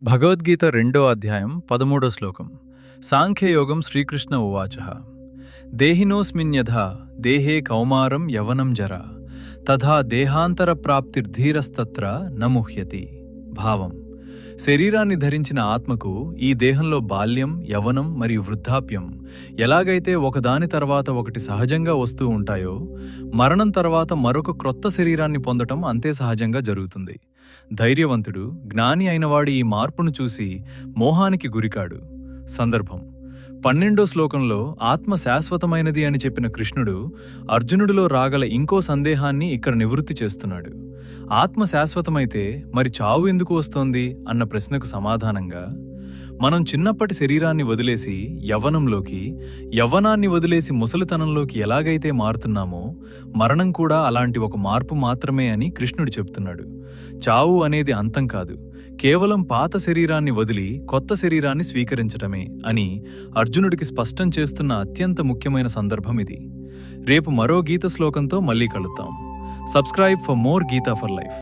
భగవద్గీత 2వ అధ్యాయం 13వ శ్లోకం. సాంఖ్యయోగం శ్రీకృష్ణ ఉవాచ దేహినోస్మిన్యథా దేహే కౌమారం యవనం జరా తథా దేహాంతర ప్రాప్తిర్ధీరస్తత్ర నముహ్యతి. భావం: శరీరాన్ని ధరించిన ఆత్మకు ఈ దేహంలో బాల్యం, యవనం మరియు వృద్ధాప్యం ఎలాగైతే ఒకదాని తర్వాత ఒకటి సహజంగా వస్తూ ఉంటాయో, మరణం తర్వాత మరొక క్రొత్త శరీరాన్ని పొందటం అంతే సహజంగా జరుగుతుంది. ధైర్యవంతుడు, జ్ఞాని అయినవాడు ఈ మార్పును చూసి మోహానికి గురికాడు. సందర్భం: 12వ శ్లోకంలో ఆత్మ శాశ్వతమైనది అని చెప్పిన కృష్ణుడు అర్జునుడిలో రాగల ఇంకో సందేహాన్ని ఇక్కడ నివృత్తి చేస్తున్నాడు. ఆత్మ శాశ్వతమైతే మరి చావు ఎందుకు వస్తోంది అన్న ప్రశ్నకు సమాధానంగా, మనం చిన్నప్పటి శరీరాన్ని వదిలేసి యవ్వనంలోకి, యవ్వనాన్ని వదిలేసి ముసలితనంలోకి ఎలాగైతే మారుతున్నామో, మరణం కూడా అలాంటి ఒక మార్పు మాత్రమే అని కృష్ణుడు చెప్తున్నాడు. చావు అనేది అంతం కాదు, కేవలం పాత శరీరాన్ని వదిలి కొత్త శరీరాన్ని స్వీకరించటమే అని అర్జునుడికి స్పష్టం చేస్తున్న అత్యంత ముఖ్యమైన సందర్భం ఇది. రేపు మరో గీత శ్లోకంతో మళ్ళీ కలుద్దాం. Subscribe for more Gita for life.